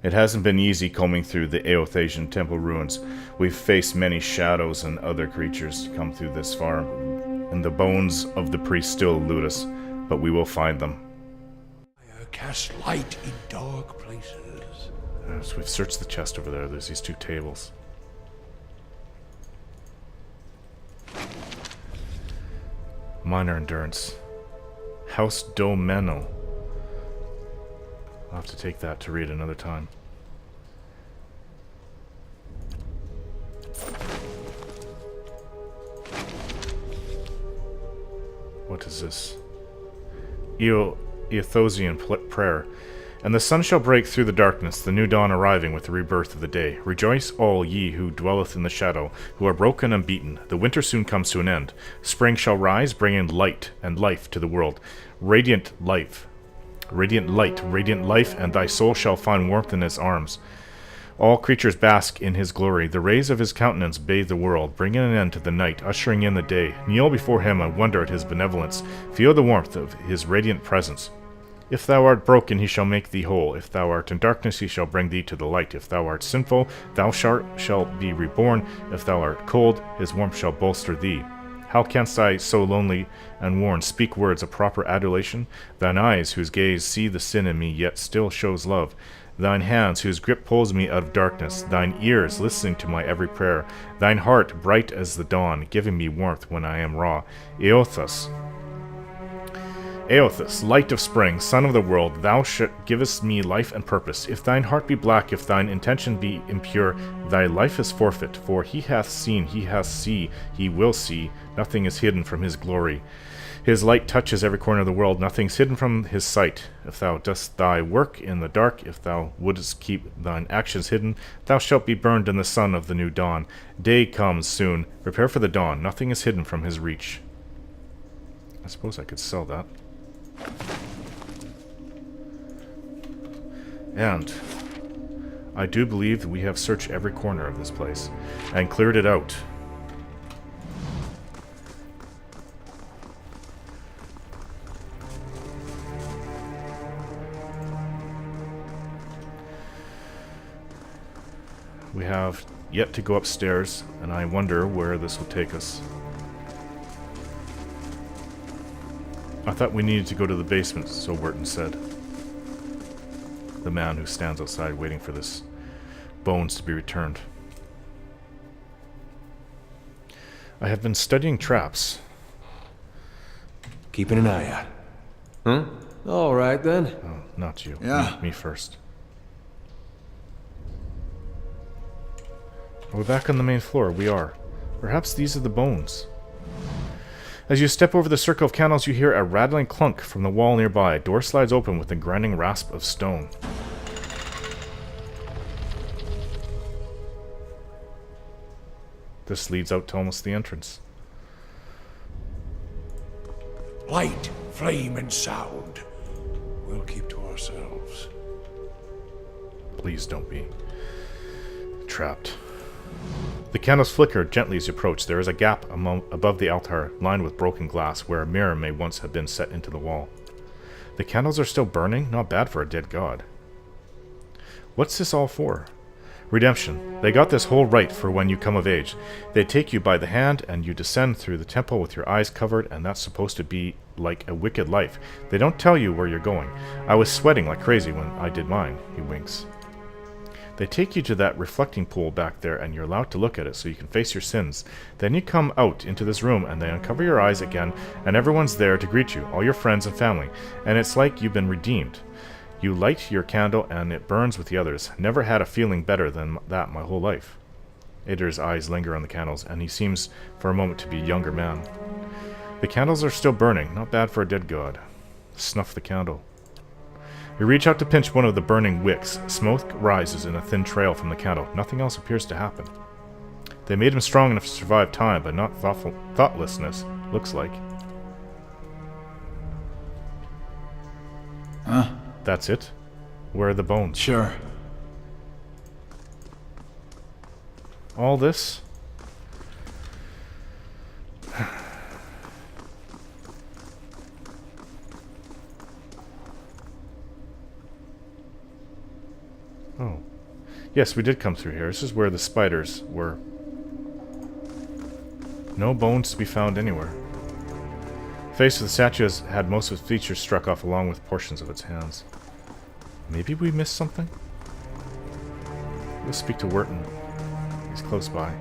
It hasn't been easy combing through the Eothasian temple ruins. We've faced many shadows and other creatures to come through this far, and the bones of the priests still elude us, but we will find them. Cast light in dark places. So we've searched the chest over there. There's these two tables. Minor endurance. House Domeno. I'll have to take that to read another time. What is this? Eothasian prayer. And the sun shall break through the darkness, the new dawn arriving with the rebirth of the day. Rejoice all ye who dwelleth in the shadow, who are broken and beaten. The winter soon comes to an end. Spring shall rise, bringing light and life to the world. Radiant life, radiant light, radiant life, and thy soul shall find warmth in his arms. All creatures bask in his glory. The rays of his countenance bathe the world, bringing an end to the night, ushering in the day. Kneel before him and wonder at his benevolence. Feel the warmth of his radiant presence. If thou art broken, he shall make thee whole. If thou art in darkness, he shall bring thee to the light. If thou art sinful, thou shalt be reborn. If thou art cold, his warmth shall bolster thee. How canst I, so lonely and worn, speak words of proper adulation? Thine eyes, whose gaze see the sin in me, yet still shows love. Thine hands, whose grip pulls me out of darkness. Thine ears, listening to my every prayer. Thine heart, bright as the dawn, giving me warmth when I am raw. Eothas, light of spring, sun of the world, thou givest me life and purpose. If thine heart be black, if thine intention be impure, thy life is forfeit. For he hath seen, he hath he will see. Nothing is hidden from his glory. His light touches every corner of the world. Nothing's hidden from his sight. If thou dost thy work in the dark, if thou wouldst keep thine actions hidden, thou shalt be burned in the sun of the new dawn. Day comes soon. Prepare for the dawn. Nothing is hidden from his reach. I suppose I could sell that. And I do believe that we have searched every corner of this place and cleared it out. We have yet to go upstairs, and I wonder where this will take us. I thought we needed to go to the basement, so Wirtan said. The man who stands outside waiting for this bones to be returned. I have been studying traps. Keeping an eye out. Huh? All right, then. Oh, not you. Yeah. Me first. We're back on the main floor. We are. Perhaps these are the bones. As you step over the circle of candles, you hear a rattling clunk from the wall nearby. A door slides open with a grinding rasp of stone. This leads out to almost the entrance. Light, flame, and sound. We'll keep to ourselves. Please don't be trapped. The candles flicker gently as you approach. There is a gap above the altar, lined with broken glass, where a mirror may once have been set into the wall. The candles are still burning? Not bad for a dead god. What's this all for? Redemption. They got this whole right for when you come of age. They take you by the hand, and you descend through the temple with your eyes covered, and that's supposed to be like a wicked life. They don't tell you where you're going. I was sweating like crazy when I did mine, he winks. They take you to that reflecting pool back there, and you're allowed to look at it so you can face your sins. Then you come out into this room, and they uncover your eyes again, and everyone's there to greet you, all your friends and family, and it's like you've been redeemed. You light your candle, and it burns with the others. Never had a feeling better than that my whole life. Ader's eyes linger on the candles, and he seems for a moment to be a younger man. The candles are still burning, not bad for a dead god. Snuff the candle. You reach out to pinch one of the burning wicks. Smoke rises in a thin trail from the candle. Nothing else appears to happen. They made him strong enough to survive time, but not thoughtlessness, looks like. Huh? That's it? Where are the bones? Sure. All this? Oh. Yes, we did come through here. This is where the spiders were. No bones to be found anywhere. The face of the statue has had most of its features struck off along with portions of its hands. Maybe we missed something? Let's speak to Wirtan. He's close by.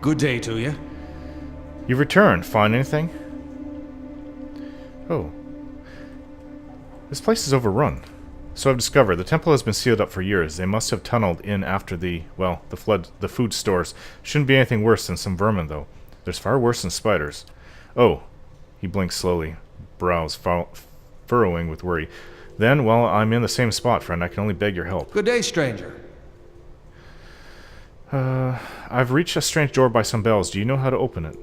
Good day to you. You've returned. Find anything? Oh. This place is overrun. So I've discovered. The temple has been sealed up for years. They must have tunneled in after the flood. The food stores. Shouldn't be anything worse than some vermin, though. There's far worse than spiders. Oh. He blinks slowly, brows furrowing with worry. Then, well, I'm in the same spot, friend. I can only beg your help. Good day, stranger. I've reached a strange door by some bells. Do you know how to open it?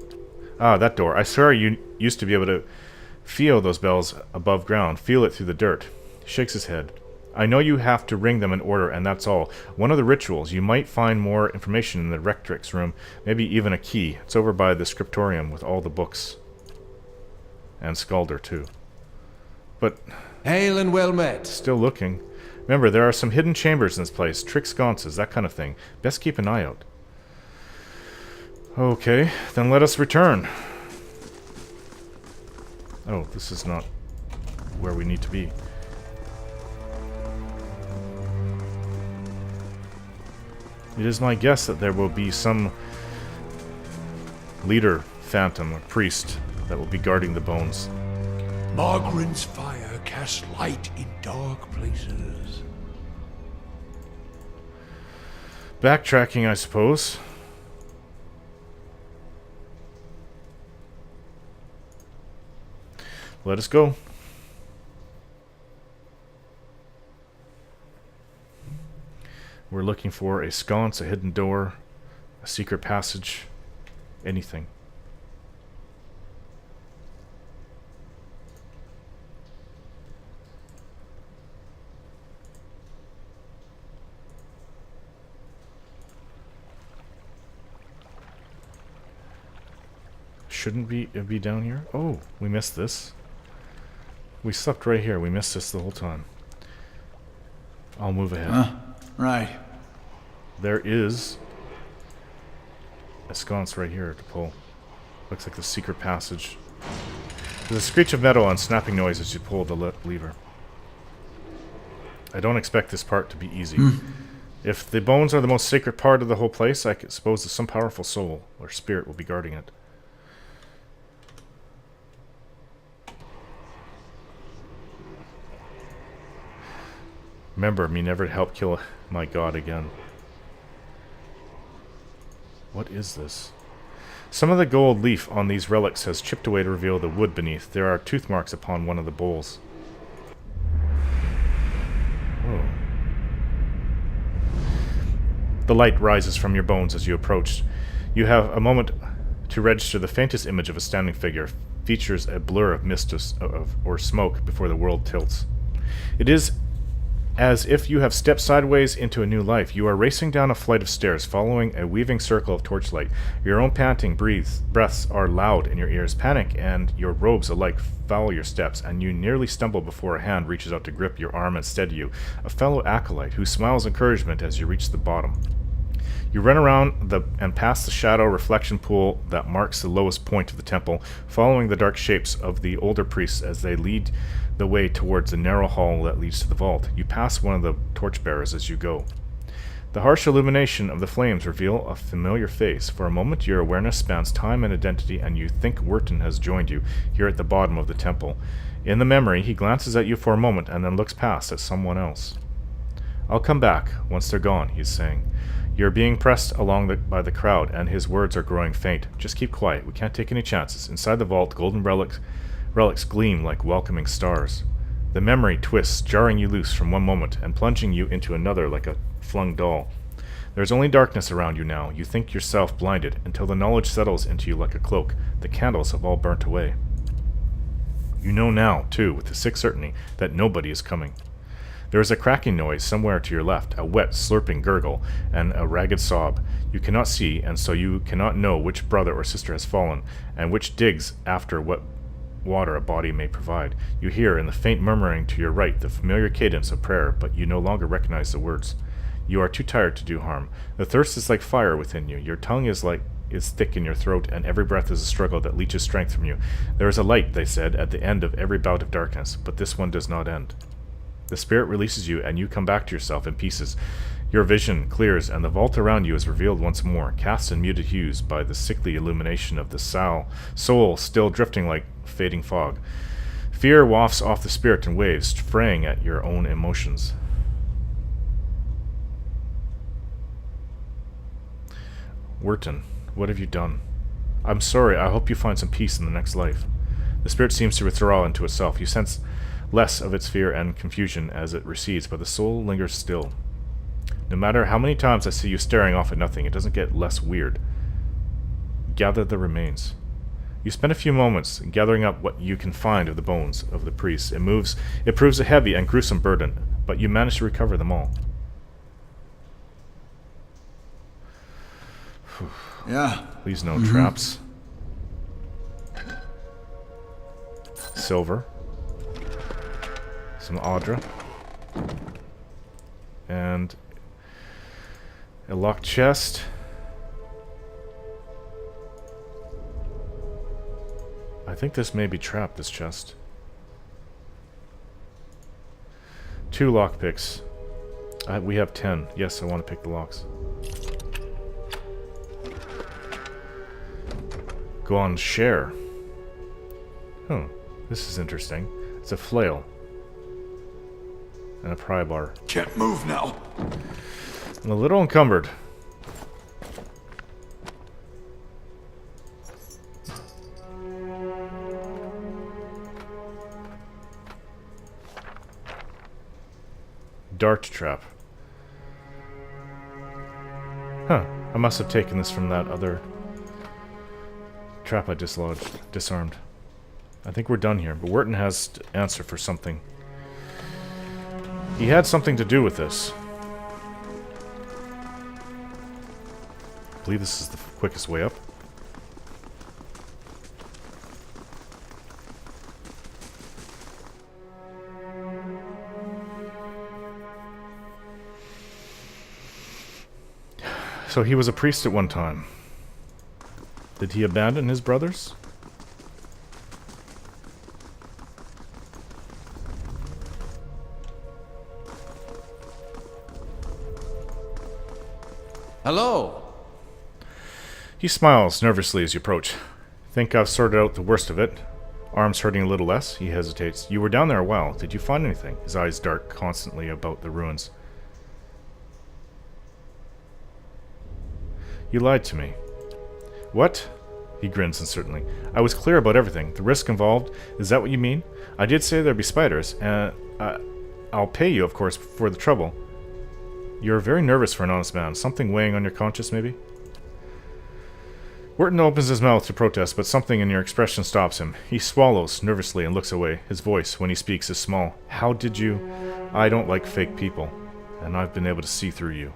Ah, that door. I swear you used to be able to feel those bells above ground. Feel it through the dirt. He shakes his head. I know you have to ring them in order, and that's all. One of the rituals. You might find more information in the rectrix room. Maybe even a key. It's over by the scriptorium with all the books. And Scalder, too. But... Hail and well met. Still looking. Remember, there are some hidden chambers in this place. Trick sconces, that kind of thing. Best keep an eye out. Okay, then let us return. Oh, this is not where we need to be. It is my guess that there will be some leader, phantom, or priest that will be guarding the bones. Margaren's fire casts light in dark places. Backtracking, I suppose. Let us go. We're looking for a sconce, a hidden door, a secret passage, anything. Shouldn't it be down here? Oh, we missed this. We slept right here. We missed this the whole time. I'll move ahead. Right. There is a sconce right here to pull. Looks like the secret passage. There's a screech of metal and snapping noise as you pull the lever. I don't expect this part to be easy. If the bones are the most sacred part of the whole place, I suppose that some powerful soul or spirit will be guarding it. Remember, me never to help kill my god again. What is this? Some of the gold leaf on these relics has chipped away to reveal the wood beneath. There are tooth marks upon one of the bowls. Oh. The light rises from your bones as you approach. You have a moment to register the faintest image of a standing figure. Features a blur of mist or smoke before the world tilts. It is as if you have stepped sideways into a new life. You are racing down a flight of stairs, following a weaving circle of torchlight. Your own panting breaths are loud in your ears. Panic and your robes alike foul your steps, and you nearly stumble before a hand reaches out to grip your arm and steady you. A fellow acolyte who smiles encouragement as you reach the bottom. You run around and past the shadow reflection pool that marks the lowest point of the temple, following the dark shapes of the older priests as they lead the way towards the narrow hall that leads to the vault. You pass one of the torchbearers as you go. The harsh illumination of the flames reveal a familiar face. For a moment, your awareness spans time and identity, and you think Wirtan has joined you here at the bottom of the temple. In the memory, he glances at you for a moment and then looks past at someone else. I'll come back once they're gone, he's saying. You're being pressed along by the crowd, and his words are growing faint. Just keep quiet. We can't take any chances. Inside the vault, golden relics gleam like welcoming stars. The memory twists, jarring you loose from one moment and plunging you into another like a flung doll. There's only darkness around you now. You think yourself blinded until the knowledge settles into you like a cloak. The candles have all burnt away. You know now, too, with the sick certainty, that nobody is coming. There is a cracking noise somewhere to your left, a wet, slurping gurgle, and a ragged sob. You cannot see, and so you cannot know which brother or sister has fallen, and which digs after what water a body may provide. You hear, in the faint murmuring to your right, the familiar cadence of prayer, but you no longer recognize the words. You are too tired to do harm. The thirst is like fire within you. Your tongue is thick in your throat, and every breath is a struggle that leeches strength from you. There is a light, they said, at the end of every bout of darkness, but this one does not end. The spirit releases you, and you come back to yourself in pieces. Your vision clears, and the vault around you is revealed once more, cast in muted hues by the sickly illumination of the soul still drifting like fading fog. Fear wafts off the spirit in waves, fraying at your own emotions. Wirtan, what have you done? I'm sorry, I hope you find some peace in the next life. The spirit seems to withdraw into itself. You sense less of its fear and confusion as it recedes, but the soul lingers still. No matter how many times I see you staring off at nothing, it doesn't get less weird. Gather the remains. You spend a few moments gathering up what you can find of the bones of the priests. It proves a heavy and gruesome burden, but you manage to recover them all. Yeah. Please no traps. Silver. Some Audra. And a locked chest. I think this may be trapped, this chest. 2 lockpicks. We have 10. Yes, I want to pick the locks. Go on, share. Oh, this is interesting. It's a flail. And a pry bar. Can't move now. I'm a little encumbered. Dart trap. Huh. I must have taken this from that other trap I disarmed. I think we're done here, but Wirtan has to answer for something. He had something to do with this. I believe this is the quickest way up. So he was a priest at one time. Did he abandon his brothers? Hello. He smiles nervously as you approach. Think I've sorted out the worst of it. Arms hurting a little less. He hesitates. You were down there a while. Did you find anything? His eyes dart constantly about the ruins. You lied to me. What? He grins uncertainly. I was clear about everything. The risk involved. Is that what you mean? I did say there'd be spiders, and I'll pay you, of course, for the trouble. You're very nervous for an honest man. Something weighing on your conscience, maybe? Wirtan opens his mouth to protest, but something in your expression stops him. He swallows nervously and looks away. His voice, when he speaks, is small. How did you... I don't like fake people, and I've been able to see through you.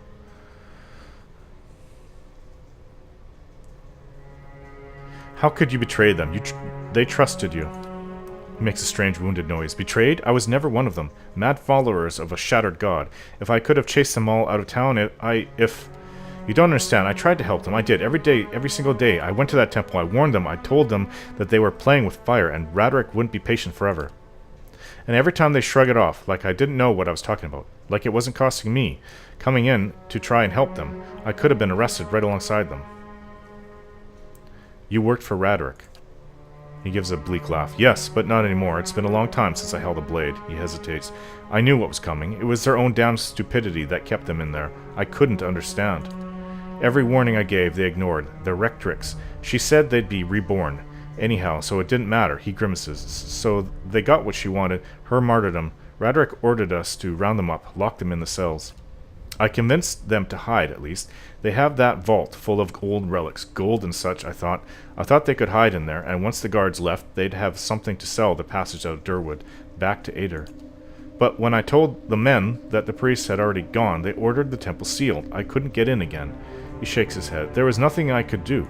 How could you betray them? They trusted you. He makes a strange wounded noise. Betrayed? I was never one of them. Mad followers of a shattered god. If I could have chased them all out of town, if... You don't understand. I tried to help them. I did. Every day, every single day. I went to that temple. I warned them. I told them that they were playing with fire, and Raderick wouldn't be patient forever. And every time they shrug it off, like I didn't know what I was talking about. Like it wasn't costing me. Coming in to try and help them. I could have been arrested right alongside them. You worked for Raderick. He gives a bleak laugh. Yes, but not anymore. It's been a long time since I held a blade. He hesitates. I knew what was coming. It was their own damned stupidity that kept them in there. I couldn't understand. Every warning I gave, they ignored. The Rectrix. She said they'd be reborn. Anyhow, so it didn't matter. He grimaces. So they got what she wanted. Her martyrdom. Raderick ordered us to round them up, lock them in the cells. I convinced them to hide, at least. They have that vault full of old relics, gold and such, I thought. I thought they could hide in there, and once the guards left, they'd have something to sell the passage out of Durwood, back to Ader. But when I told the men that the priests had already gone, they ordered the temple sealed. I couldn't get in again. He shakes his head. There was nothing I could do.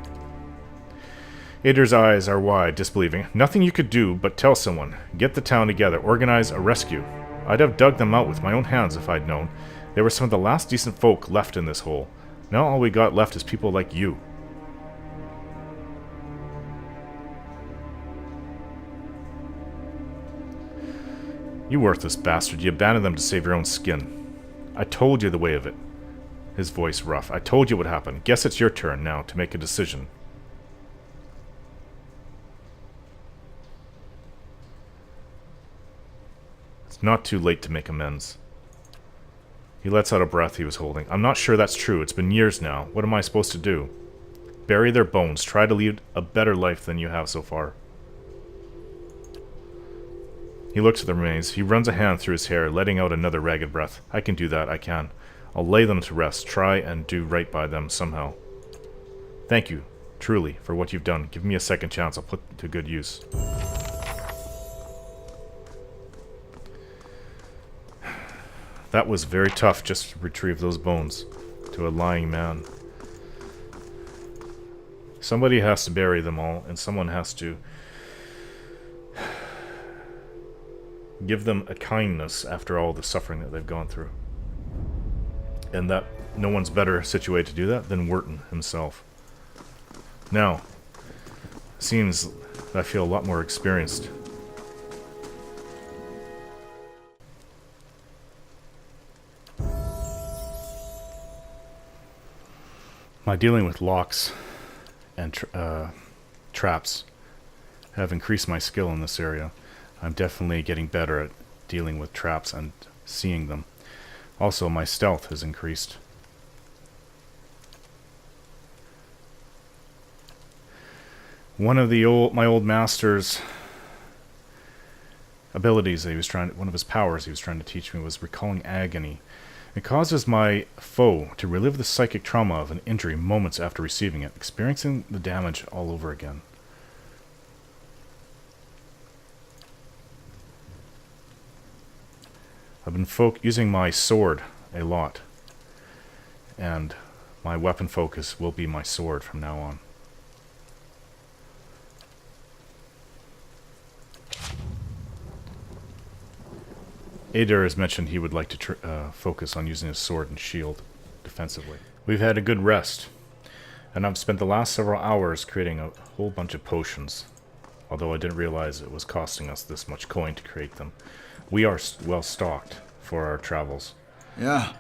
Ader's eyes are wide, disbelieving. Nothing you could do but tell someone. Get the town together. Organize a rescue. I'd have dug them out with my own hands if I'd known. They were some of the last decent folk left in this hole. Now all we got left is people like you. You worthless bastard. You abandoned them to save your own skin. I told you the way of it. His voice rough. I told you what happened. Guess it's your turn now to make a decision. It's not too late to make amends. He lets out a breath he was holding. I'm not sure that's true. It's been years now. What am I supposed to do? Bury their bones. Try to lead a better life than you have so far. He looks at the remains. He runs a hand through his hair, letting out another ragged breath. I can do that. I can. I'll lay them to rest. Try and do right by them somehow. Thank you, truly, for what you've done. Give me a second chance. I'll put it to good use. That was very tough just to retrieve those bones to a lying man. Somebody has to bury them all, and someone has to give them a kindness after all the suffering that they've gone through. And that no one's better situated to do that than Wirtan himself. Now, seems I feel a lot more experienced. My dealing with locks and traps have increased my skill in this area. I'm definitely getting better at dealing with traps and seeing them. Also, my stealth has increased. One of my old master's abilities that he was one of his powers he was trying to teach me was recalling agony. It causes my foe to relive the psychic trauma of an injury moments after receiving it, experiencing the damage all over again. I've been using my sword a lot, and my weapon focus will be my sword from now on. Ader has mentioned he would like to focus on using his sword and shield defensively. We've had a good rest, and I've spent the last several hours creating a whole bunch of potions, although I didn't realize it was costing us this much coin to create them. We are well stocked for our travels. Yeah,